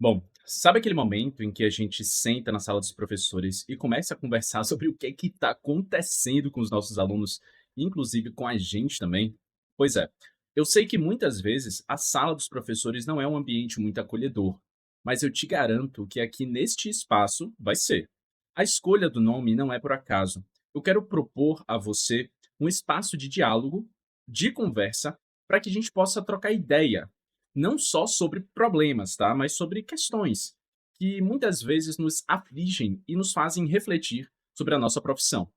Bom, sabe aquele momento em que a gente senta na sala dos professores e começa a conversar sobre o que é que está acontecendo com os nossos alunos, inclusive com a gente também? Pois é, eu sei que muitas vezes a sala dos professores não é um ambiente muito acolhedor, mas eu te garanto que aqui neste espaço vai ser. A escolha do nome não é por acaso. Eu quero propor a você um espaço de diálogo, de conversa, para que a gente possa trocar ideia não só sobre problemas, tá? Mas sobre questões que muitas vezes nos afligem e nos fazem refletir sobre a nossa profissão.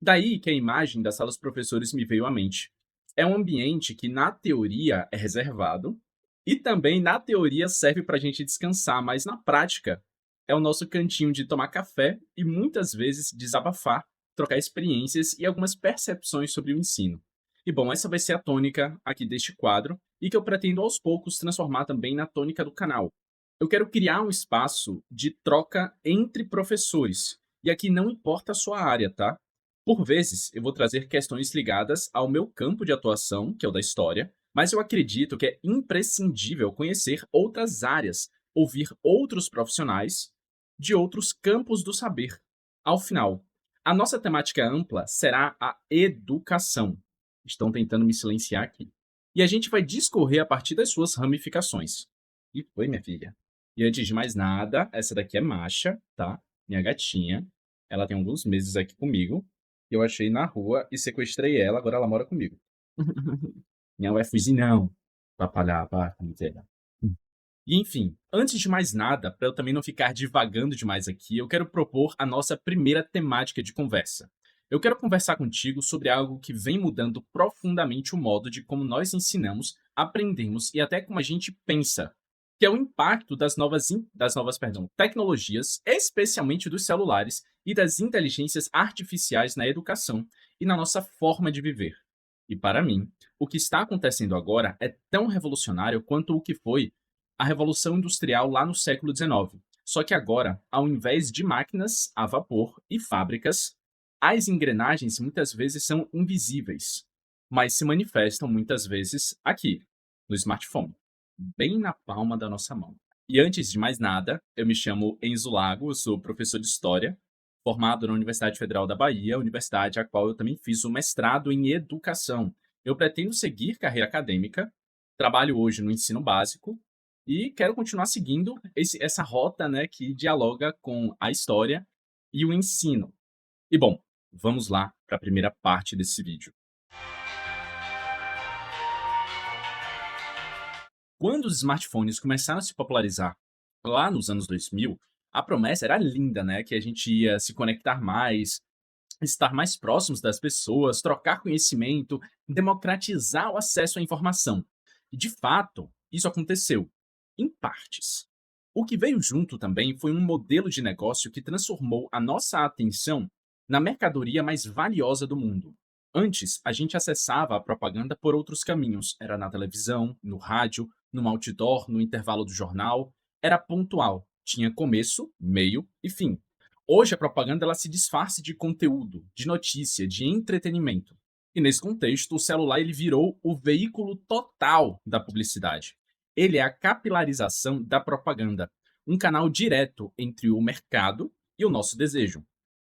Daí que a imagem da sala dos professores me veio à mente. É um ambiente que, na teoria, é reservado e também, na teoria, serve para a gente descansar, mas na prática, é o nosso cantinho de tomar café e muitas vezes desabafar, trocar experiências e algumas percepções sobre o ensino. E bom, essa vai ser a tônica aqui deste quadro e que eu pretendo aos poucos transformar também na tônica do canal. Eu quero criar um espaço de troca entre professores. E aqui não importa a sua área, tá? Por vezes, eu vou trazer questões ligadas ao meu campo de atuação, que é o da história, mas eu acredito que é imprescindível conhecer outras áreas, ouvir outros profissionais de outros campos do saber. Ao final, a nossa temática ampla será a educação. Estão tentando me silenciar aqui. E a gente vai discorrer a partir das suas ramificações. E foi, minha filha. E antes de mais nada, essa daqui é Masha, tá? Minha gatinha. Ela tem alguns meses aqui comigo. Eu achei na rua e sequestrei ela, agora ela mora comigo. Não vai fugir, não. Papalhava, inteira. E enfim, antes de mais nada, para eu também não ficar divagando demais aqui, eu quero propor a nossa primeira temática de conversa. Eu quero conversar contigo sobre algo que vem mudando profundamente o modo de como nós ensinamos, aprendemos e até como a gente pensa, que é o impacto das novas tecnologias, especialmente dos celulares e das inteligências artificiais na educação e na nossa forma de viver. E para mim, o que está acontecendo agora é tão revolucionário quanto o que foi a Revolução Industrial lá no século XIX. Só que agora, ao invés de máquinas a vapor e fábricas, as engrenagens muitas vezes são invisíveis, mas se manifestam muitas vezes aqui, no smartphone, bem na palma da nossa mão. E antes de mais nada, eu me chamo Enzo Lago, eu sou professor de História, formado na Universidade Federal da Bahia, universidade a qual eu também fiz o mestrado em Educação. Eu pretendo seguir carreira acadêmica, trabalho hoje no ensino básico e quero continuar seguindo essa rota, né, que dialoga com a história e o ensino. E bom, vamos lá para a primeira parte desse vídeo. Quando os smartphones começaram a se popularizar lá nos anos 2000, a promessa era linda, né, que a gente ia se conectar mais, estar mais próximos das pessoas, trocar conhecimento, democratizar o acesso à informação. E de fato, isso aconteceu, em partes. O que veio junto também foi um modelo de negócio que transformou a nossa atenção na mercadoria mais valiosa do mundo. Antes, a gente acessava a propaganda por outros caminhos. Era na televisão, no rádio, no outdoor, no intervalo do jornal. Era pontual. Tinha começo, meio e fim. Hoje a propaganda ela se disfarça de conteúdo, de notícia, de entretenimento. E nesse contexto, o celular ele virou o veículo total da publicidade. Ele é a capilarização da propaganda, um canal direto entre o mercado e o nosso desejo.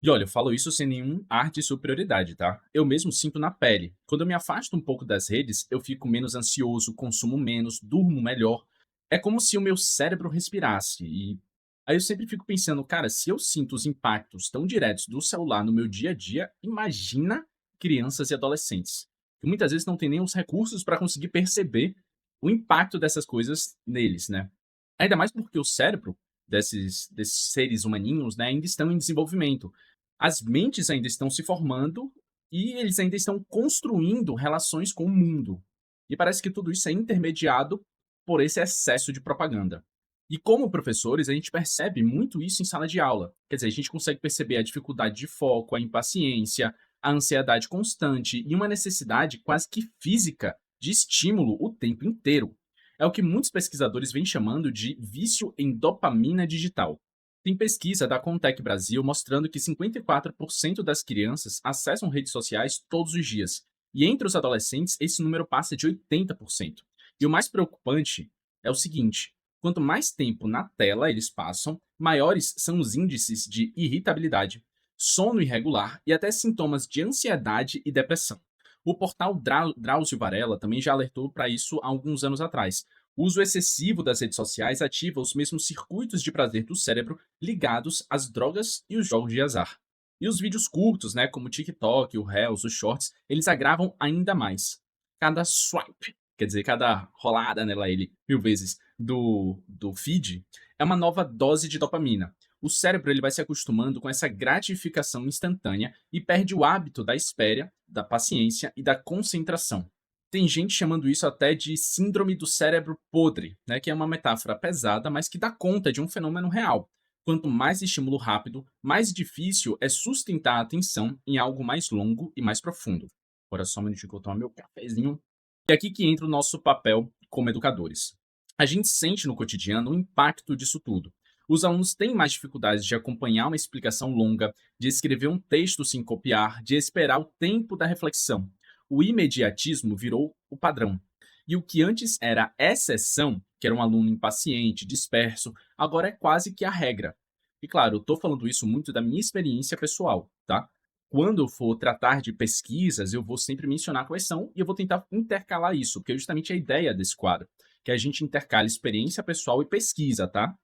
E olha, eu falo isso sem nenhum ar de superioridade, tá? Eu mesmo sinto na pele. Quando eu me afasto um pouco das redes, eu fico menos ansioso, consumo menos, durmo melhor. É como se o meu cérebro respirasse. E aí eu sempre fico pensando, cara, se eu sinto os impactos tão diretos do celular no meu dia a dia, imagina crianças e adolescentes, que muitas vezes não têm nem os recursos para conseguir perceber o impacto dessas coisas neles, né? Ainda mais porque o cérebro desses seres humaninhos, né, ainda estão em desenvolvimento. As mentes ainda estão se formando e eles ainda estão construindo relações com o mundo. E parece que tudo isso é intermediado por esse excesso de propaganda. E como professores, a gente percebe muito isso em sala de aula. Quer dizer, a gente consegue perceber a dificuldade de foco, a impaciência, a ansiedade constante e uma necessidade quase que física de estímulo o tempo inteiro. É o que muitos pesquisadores vêm chamando de vício em dopamina digital. Tem pesquisa da Contec Brasil mostrando que 54% das crianças acessam redes sociais todos os dias. E entre os adolescentes, esse número passa de 80%. E o mais preocupante é o seguinte: Quanto mais tempo na tela eles passam, maiores são os índices de irritabilidade, sono irregular e até sintomas de ansiedade e depressão. O portal Drauzio Varela também já alertou para isso há alguns anos atrás. O uso excessivo das redes sociais ativa os mesmos circuitos de prazer do cérebro ligados às drogas e os jogos de azar. E os vídeos curtos, né, como o TikTok, o Reels, os Shorts, eles agravam ainda mais. Cada swipe, quer dizer, cada rolada nela ele 1000 vezes do feed, é uma nova dose de dopamina. O cérebro ele vai se acostumando com essa gratificação instantânea e perde o hábito da espera, da paciência e da concentração. Tem gente chamando isso até de síndrome do cérebro podre, né, que é uma metáfora pesada, mas que dá conta de um fenômeno real. Quanto mais estímulo rápido, mais difícil é sustentar a atenção em algo mais longo e mais profundo. Agora só um minutinho que eu tomar meu cafezinho. E é aqui que entra o nosso papel como educadores. A gente sente no cotidiano o impacto disso tudo. Os alunos têm mais dificuldades de acompanhar uma explicação longa, de escrever um texto sem copiar, de esperar o tempo da reflexão. O imediatismo virou o padrão. E o que antes era exceção, que era um aluno impaciente, disperso, agora é quase que a regra. E claro, eu estou falando isso muito da minha experiência pessoal, tá? Quando eu for tratar de pesquisas, eu vou sempre mencionar quais são e eu vou tentar intercalar isso, porque é justamente a ideia desse quadro, que a gente intercala experiência pessoal e pesquisa, tá?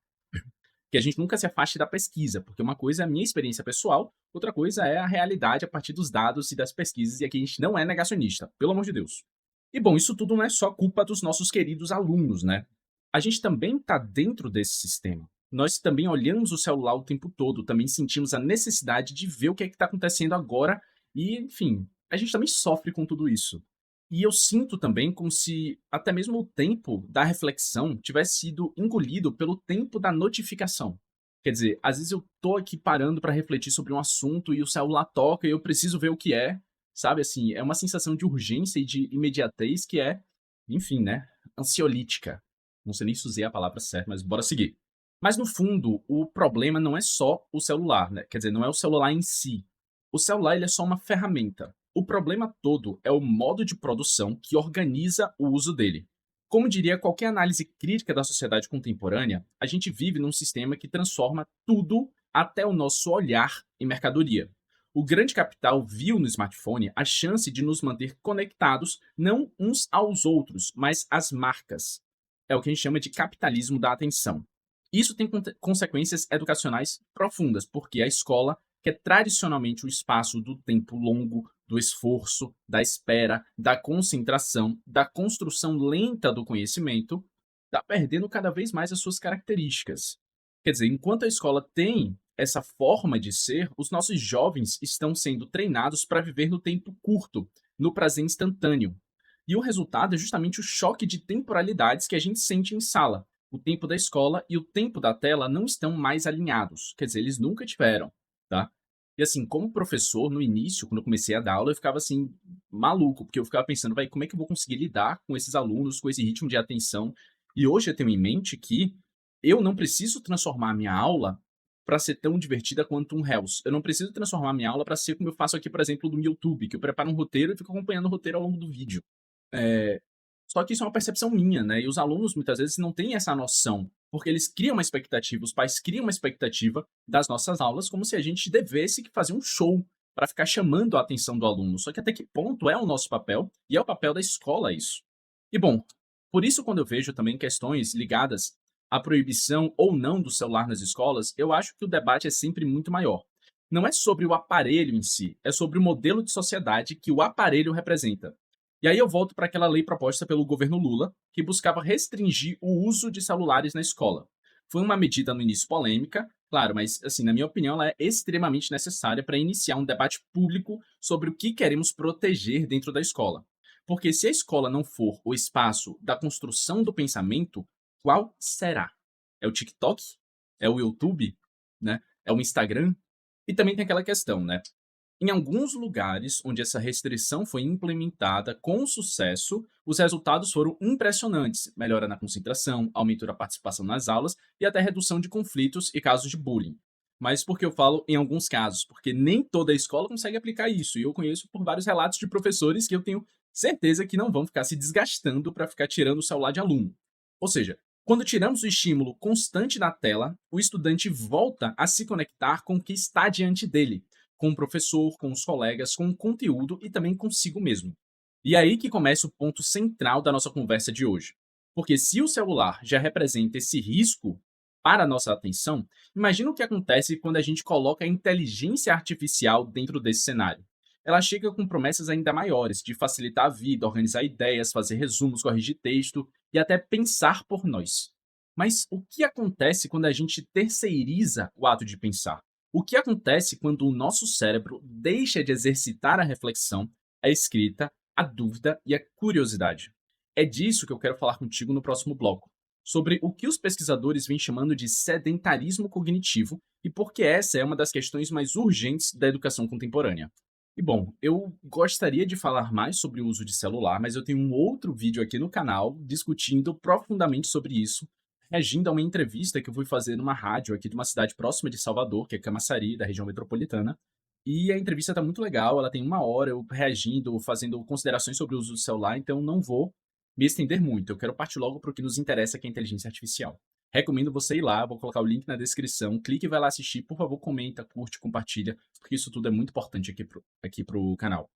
Que a gente nunca se afaste da pesquisa, porque uma coisa é a minha experiência pessoal, outra coisa é a realidade a partir dos dados e das pesquisas, e aqui a gente não é negacionista, pelo amor de Deus. E bom, isso tudo não é só culpa dos nossos queridos alunos, né? A gente também está dentro desse sistema. Nós também olhamos o celular o tempo todo, também sentimos a necessidade de ver o que é que está acontecendo agora e, enfim, a gente também sofre com tudo isso. E eu sinto também como se até mesmo o tempo da reflexão tivesse sido engolido pelo tempo da notificação. Quer dizer, às vezes eu tô aqui parando para refletir sobre um assunto e o celular toca e eu preciso ver o que é, sabe? Assim, é uma sensação de urgência e de imediatez que é, enfim, né? Ansiolítica. Não sei nem se usei a palavra certa, mas bora seguir. Mas no fundo, o problema não é só o celular, né? Quer dizer, não é o celular em si. O celular ele é só uma ferramenta. O problema todo é o modo de produção que organiza o uso dele. Como diria qualquer análise crítica da sociedade contemporânea, a gente vive num sistema que transforma tudo, até o nosso olhar, em mercadoria. O grande capital viu no smartphone a chance de nos manter conectados não uns aos outros, mas às marcas. É o que a gente chama de capitalismo da atenção. Isso tem consequências educacionais profundas, porque a escola, que é tradicionalmente o espaço do tempo longo, do esforço, da espera, da concentração, da construção lenta do conhecimento, está perdendo cada vez mais as suas características. Quer dizer, enquanto a escola tem essa forma de ser, os nossos jovens estão sendo treinados para viver no tempo curto, no prazer instantâneo. E o resultado é justamente o choque de temporalidades que a gente sente em sala. O tempo da escola e o tempo da tela não estão mais alinhados. Quer dizer, eles nunca tiveram, tá? E assim, como professor, no início, quando eu comecei a dar aula, eu ficava assim, maluco, porque eu ficava pensando, vai, como é que eu vou conseguir lidar com esses alunos, com esse ritmo de atenção? E hoje eu tenho em mente que eu não preciso transformar a minha aula para ser tão divertida quanto um Reels. Eu não preciso transformar a minha aula para ser como eu faço aqui, por exemplo, no YouTube, que eu preparo um roteiro e fico acompanhando o roteiro ao longo do vídeo. É, só que isso é uma percepção minha, né? E os alunos muitas vezes não têm essa noção, porque eles criam uma expectativa, os pais criam uma expectativa das nossas aulas como se a gente devesse fazer um show para ficar chamando a atenção do aluno. Só que até que ponto é o nosso papel e é o papel da escola isso. E bom, por isso quando eu vejo também questões ligadas à proibição ou não do celular nas escolas, eu acho que o debate é sempre muito maior. Não é sobre o aparelho em si, é sobre o modelo de sociedade que o aparelho representa. E aí eu volto para aquela lei proposta pelo governo Lula, que buscava restringir o uso de celulares na escola. Foi uma medida no início polêmica, claro, mas assim, na minha opinião, ela é extremamente necessária para iniciar um debate público sobre o que queremos proteger dentro da escola. Porque se a escola não for o espaço da construção do pensamento, qual será? É o TikTok? É o YouTube? Né? É o Instagram? E também tem aquela questão, né? Em alguns lugares onde essa restrição foi implementada com sucesso, os resultados foram impressionantes: melhora na concentração, aumento da participação nas aulas e até redução de conflitos e casos de bullying. Mas por que eu falo em alguns casos? Porque nem toda escola consegue aplicar isso, e eu conheço por vários relatos de professores que eu tenho certeza que não vão ficar se desgastando para ficar tirando o celular de aluno. Ou seja, Quando tiramos o estímulo constante da tela, o estudante volta a se conectar com o que está diante dele, com o professor, com os colegas, com o conteúdo e também consigo mesmo. E é aí que começa o ponto central da nossa conversa de hoje. Porque se o celular já representa esse risco para a nossa atenção, imagina o que acontece quando a gente coloca a inteligência artificial dentro desse cenário. Ela chega com promessas ainda maiores de facilitar a vida, organizar ideias, fazer resumos, corrigir texto e até pensar por nós. Mas o que acontece quando a gente terceiriza o ato de pensar? O que acontece quando o nosso cérebro deixa de exercitar a reflexão, a escrita, a dúvida e a curiosidade? É disso que eu quero falar contigo no próximo bloco, sobre o que os pesquisadores vêm chamando de sedentarismo cognitivo e por que essa é uma das questões mais urgentes da educação contemporânea. E bom, eu gostaria de falar mais sobre o uso de celular, mas eu tenho um outro vídeo aqui no canal discutindo profundamente sobre isso, reagindo a uma entrevista que eu fui fazer numa rádio aqui de uma cidade próxima de Salvador, que é Camaçari, da região metropolitana. E a entrevista está muito legal, ela tem 1 hora, eu reagindo, fazendo considerações sobre o uso do celular, então não vou me estender muito. Eu quero partir logo para o que nos interessa, que é a inteligência artificial. Recomendo você ir lá, vou colocar o link na descrição, clique e vai lá assistir, por favor, comenta, curte, compartilha, porque isso tudo é muito importante aqui pro canal,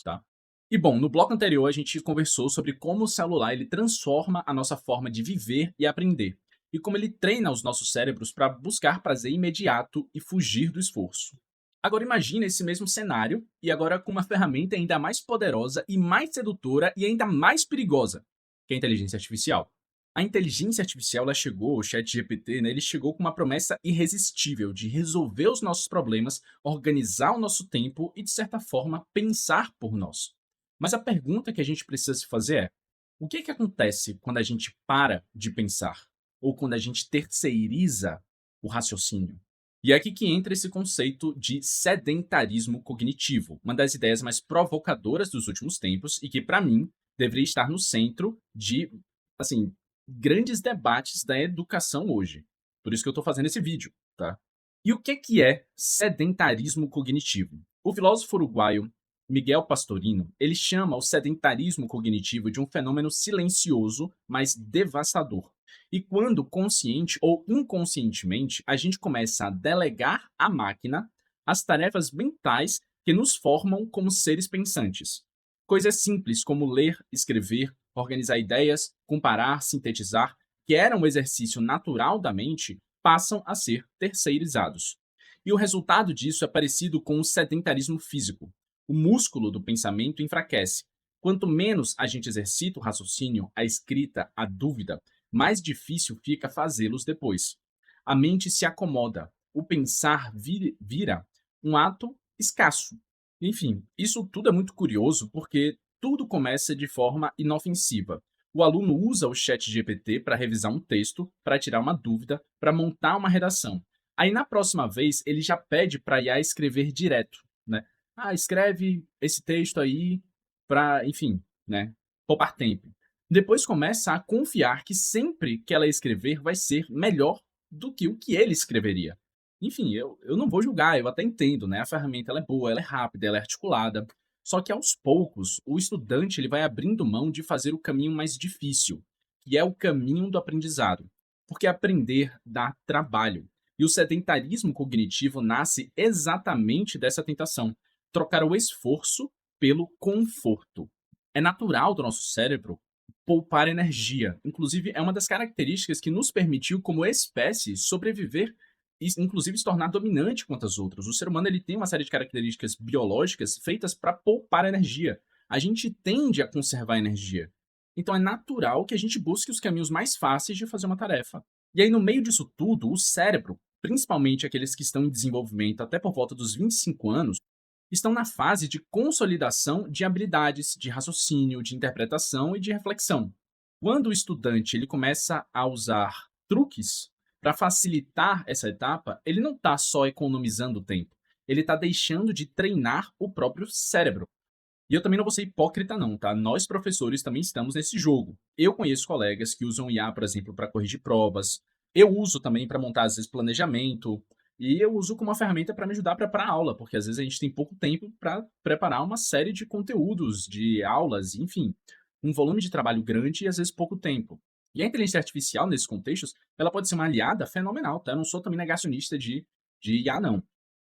tá? E bom, no bloco anterior a gente conversou sobre como o celular ele transforma a nossa forma de viver e aprender, e como ele treina os nossos cérebros para buscar prazer imediato e fugir do esforço. Agora imagine esse mesmo cenário, e agora com uma ferramenta ainda mais poderosa e mais sedutora e ainda mais perigosa, que é a inteligência artificial. A inteligência artificial ela chegou, o ChatGPT, né, ele chegou com uma promessa irresistível de resolver os nossos problemas, organizar o nosso tempo e, de certa forma, pensar por nós. Mas a pergunta que a gente precisa se fazer é: o que acontece quando a gente para de pensar? Ou quando a gente terceiriza o raciocínio? E é aqui que entra esse conceito de sedentarismo cognitivo, uma das ideias mais provocadoras dos últimos tempos e que, para mim, deveria estar no centro de, assim, grandes debates da educação hoje. Por isso que eu estou fazendo esse vídeo, tá? E o que é sedentarismo cognitivo? O filósofo uruguaio Miguel Pastorino, ele chama o sedentarismo cognitivo de um fenômeno silencioso, mas devastador. E quando consciente ou inconscientemente a gente começa a delegar à máquina as tarefas mentais que nos formam como seres pensantes. Coisas simples como ler, escrever, organizar ideias, comparar, sintetizar, que eram um exercício natural da mente, passam a ser terceirizados. E o resultado disso é parecido com o sedentarismo físico. O músculo do pensamento enfraquece. Quanto menos a gente exercita o raciocínio, a escrita, a dúvida, mais difícil fica fazê-los depois. A mente se acomoda. O pensar vira um ato escasso. Enfim, isso tudo é muito curioso porque tudo começa de forma inofensiva. O aluno usa o chat GPT para revisar um texto, para tirar uma dúvida, para montar uma redação. Aí na próxima vez ele já pede para a IA escrever direto, né? Ah, escreve esse texto aí para, enfim, né, poupar tempo. Depois começa a confiar que sempre que ela escrever vai ser melhor do que o que ele escreveria. Enfim, eu não vou julgar, eu até entendo, né? A ferramenta ela é boa, ela é rápida, ela é articulada. Só que aos poucos, o estudante ele vai abrindo mão de fazer o caminho mais difícil, que é o caminho do aprendizado. Porque aprender dá trabalho. E o sedentarismo cognitivo nasce exatamente dessa tentação: trocar o esforço pelo conforto. É natural do nosso cérebro poupar energia. Inclusive, é uma das características que nos permitiu, como espécie, sobreviver e, inclusive, se tornar dominante quanto às outras. O ser humano ele tem uma série de características biológicas feitas para poupar energia. A gente tende a conservar energia. Então, é natural que a gente busque os caminhos mais fáceis de fazer uma tarefa. E aí, no meio disso tudo, o cérebro, principalmente aqueles que estão em desenvolvimento até por volta dos 25 anos, estão na fase de consolidação de habilidades de raciocínio, de interpretação e de reflexão. Quando o estudante ele começa a usar truques para facilitar essa etapa, ele não está só economizando tempo, ele está deixando de treinar o próprio cérebro. E eu também não vou ser hipócrita não, tá? Nós professores também estamos nesse jogo. Eu conheço colegas que usam IA, por exemplo, para corrigir provas. Eu uso também para montar, às vezes, planejamento. E eu uso como uma ferramenta para me ajudar a preparar a aula, porque às vezes a gente tem pouco tempo para preparar uma série de conteúdos, de aulas, enfim. um volume de trabalho grande e às vezes pouco tempo. E a inteligência artificial, nesses contextos, ela pode ser uma aliada fenomenal, tá? Eu não sou também negacionista de IA, não.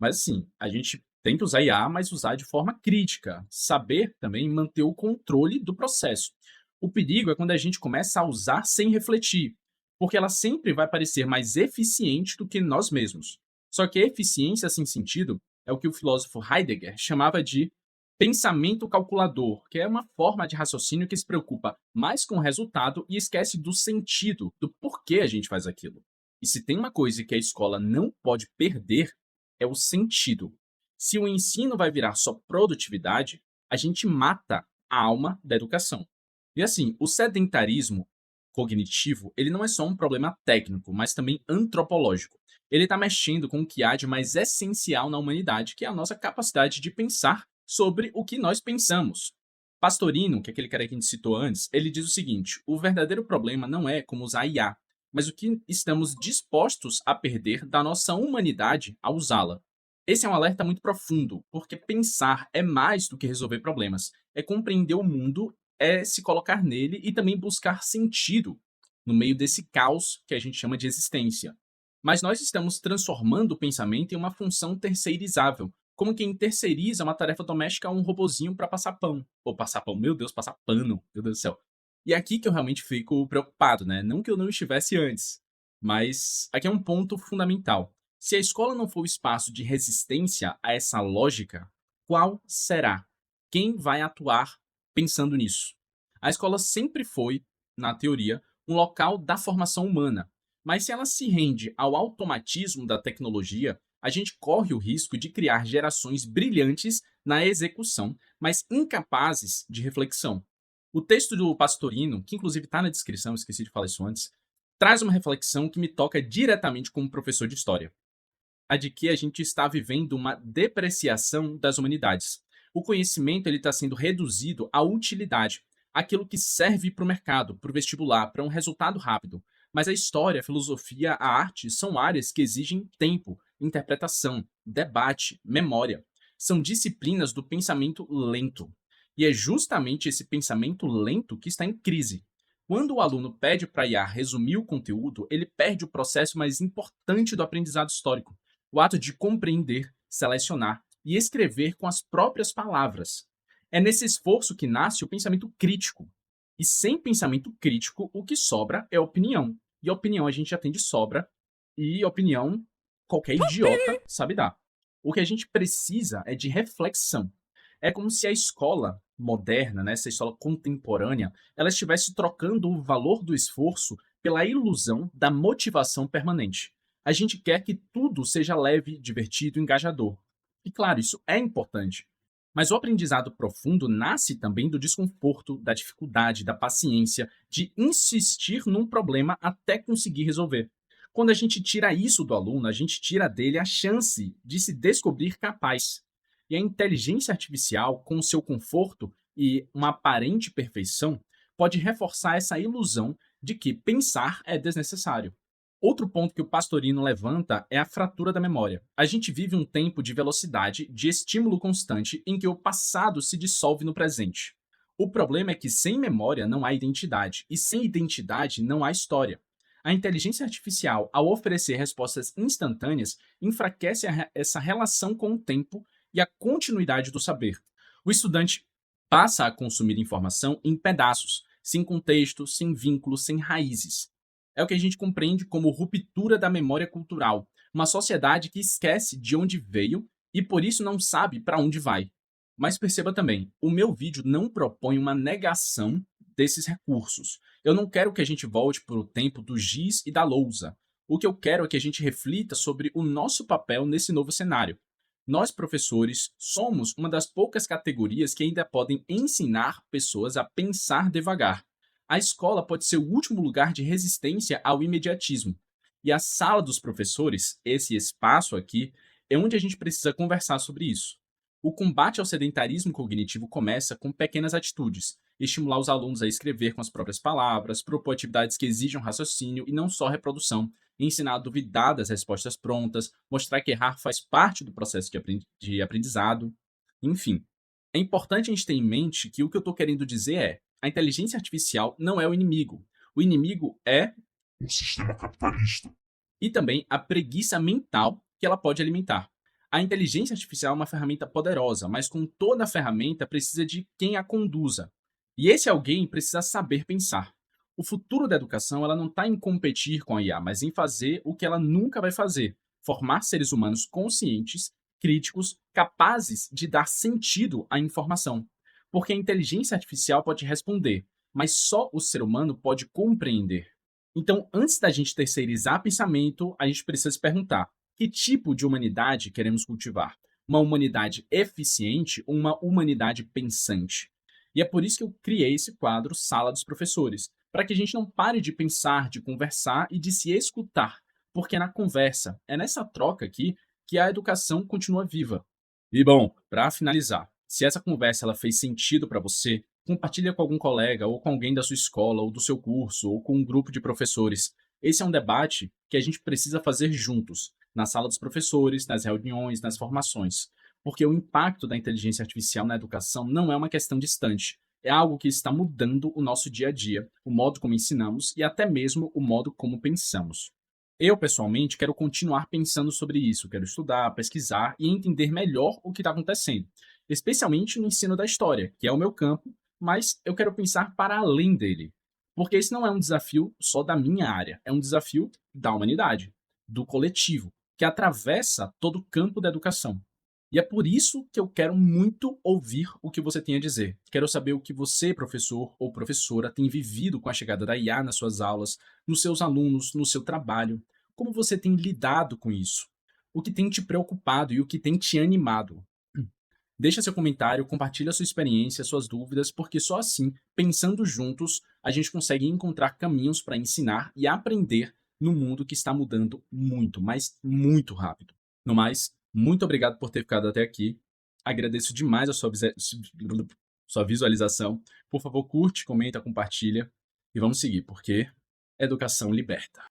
Mas assim, a gente tem que usar IA, mas usar de forma crítica. Saber também manter o controle do processo. O perigo é quando a gente começa a usar sem refletir, porque ela sempre vai parecer mais eficiente do que nós mesmos. Só que eficiência sem sentido é o que o filósofo Heidegger chamava de pensamento calculador, que é uma forma de raciocínio que se preocupa mais com o resultado e esquece do sentido, do porquê a gente faz aquilo. E se tem uma coisa que a escola não pode perder, é o sentido. Se o ensino vai virar só produtividade, a gente mata a alma da educação. E assim, o sedentarismo cognitivo, ele não é só um problema técnico, mas também antropológico. Ele está mexendo com o que há de mais essencial na humanidade, que é a nossa capacidade de pensar sobre o que nós pensamos. Pastorino, que é aquele cara que a gente citou antes, ele diz o seguinte: o verdadeiro problema não é como usar IA, mas o que estamos dispostos a perder da nossa humanidade ao usá-la. Esse é um alerta muito profundo, porque pensar é mais do que resolver problemas, é compreender o mundo, é se colocar nele e também buscar sentido no meio desse caos que a gente chama de existência. Mas nós estamos transformando o pensamento em uma função terceirizável, como quem terceiriza uma tarefa doméstica a um robozinho para passar pão. Ou passar pão, meu Deus, passar pano, meu Deus do céu. E é aqui que eu realmente fico preocupado, né? Não que eu não estivesse antes, mas aqui é um ponto fundamental. Se a escola não for o espaço de resistência a essa lógica, qual será? Quem vai atuar pensando nisso? A escola sempre foi, na teoria, um local da formação humana, mas se ela se rende ao automatismo da tecnologia, a gente corre o risco de criar gerações brilhantes na execução, mas incapazes de reflexão. O texto do Pastorino, que inclusive está na descrição, esqueci de falar isso antes, traz uma reflexão que me toca diretamente como professor de história. A de que a gente está vivendo uma depreciação das humanidades. O conhecimento está sendo reduzido à utilidade, aquilo que serve para o mercado, para o vestibular, para um resultado rápido. Mas a história, a filosofia, a arte são áreas que exigem tempo, interpretação, debate, memória. São disciplinas do pensamento lento. E é justamente esse pensamento lento que está em crise. Quando o aluno pede para a IA resumir o conteúdo, ele perde o processo mais importante do aprendizado histórico, o ato de compreender, selecionar e escrever com as próprias palavras. É nesse esforço que nasce o pensamento crítico. E sem pensamento crítico, o que sobra é opinião. E opinião a gente já tem de sobra, e opinião qualquer idiota sabe dar. O que a gente precisa é de reflexão. É como se a escola moderna, né, essa escola contemporânea, ela estivesse trocando o valor do esforço pela ilusão da motivação permanente. A gente quer que tudo seja leve, divertido, engajador. E claro, isso é importante. Mas o aprendizado profundo nasce também do desconforto, da dificuldade, da paciência, de insistir num problema até conseguir resolver. Quando a gente tira isso do aluno, a gente tira dele a chance de se descobrir capaz. E a inteligência artificial, com o seu conforto e uma aparente perfeição, pode reforçar essa ilusão de que pensar é desnecessário. Outro ponto que o Pastorino levanta é a fratura da memória. A gente vive um tempo de velocidade, de estímulo constante, em que o passado se dissolve no presente. O problema é que sem memória não há identidade, e sem identidade não há história. A inteligência artificial, ao oferecer respostas instantâneas, enfraquece essa relação com o tempo e a continuidade do saber. O estudante passa a consumir informação em pedaços, sem contexto, sem vínculos, sem raízes. É o que a gente compreende como ruptura da memória cultural, uma sociedade que esquece de onde veio e por isso não sabe para onde vai. Mas perceba também, o meu vídeo não propõe uma negação desses recursos. Eu não quero que a gente volte para o tempo do giz e da lousa. O que eu quero é que a gente reflita sobre o nosso papel nesse novo cenário. Nós, professores, somos uma das poucas categorias que ainda podem ensinar pessoas a pensar devagar. A escola pode ser o último lugar de resistência ao imediatismo. E a sala dos professores, esse espaço aqui, é onde a gente precisa conversar sobre isso. O combate ao sedentarismo cognitivo começa com pequenas atitudes, estimular os alunos a escrever com as próprias palavras, propor atividades que exijam raciocínio e não só reprodução, ensinar a duvidar das respostas prontas, mostrar que errar faz parte do processo de aprendizado, enfim. É importante a gente ter em mente que o que eu estou querendo dizer é A inteligência artificial não é o inimigo. O inimigo é O sistema capitalista. e também a preguiça mental que ela pode alimentar. A inteligência artificial é uma ferramenta poderosa, mas com toda a ferramenta precisa de quem a conduza. E esse alguém precisa saber pensar. O futuro da educação ela não está em competir com a IA, mas em fazer o que ela nunca vai fazer: formar seres humanos conscientes, críticos, capazes de dar sentido à informação. Porque a inteligência artificial pode responder, mas só o ser humano pode compreender. Então, antes da gente terceirizar pensamento, a gente precisa se perguntar: que tipo de humanidade queremos cultivar? Uma humanidade eficiente ou uma humanidade pensante? E é por isso que eu criei esse quadro Sala dos Professores, para que a gente não pare de pensar, de conversar e de se escutar, porque é na conversa, é nessa troca aqui que a educação continua viva. E bom, para finalizar, se essa conversa ela fez sentido para você, compartilha com algum colega ou com alguém da sua escola ou do seu curso ou com um grupo de professores. Esse é um debate que a gente precisa fazer juntos, na sala dos professores, nas reuniões, nas formações, porque o impacto da inteligência artificial na educação não é uma questão distante. É algo que está mudando o nosso dia a dia, o modo como ensinamos e até mesmo o modo como pensamos. Eu, pessoalmente, quero continuar pensando sobre isso, quero estudar, pesquisar e entender melhor o que está acontecendo, especialmente no ensino da história, que é o meu campo, mas eu quero pensar para além dele. Porque esse não é um desafio só da minha área, é um desafio da humanidade, do coletivo, que atravessa todo o campo da educação. E é por isso que eu quero muito ouvir o que você tem a dizer. Quero saber o que você, professor ou professora, tem vivido com a chegada da IA nas suas aulas, nos seus alunos, no seu trabalho. Como você tem lidado com isso? O que tem te preocupado e o que tem te animado? Deixa seu comentário, compartilha sua experiência, suas dúvidas, porque só assim, pensando juntos, a gente consegue encontrar caminhos para ensinar e aprender no mundo que está mudando muito, mas muito rápido. No mais, muito obrigado por ter ficado até aqui. Agradeço demais a sua visualização. Por favor, curte, comenta, compartilha e vamos seguir, porque educação liberta.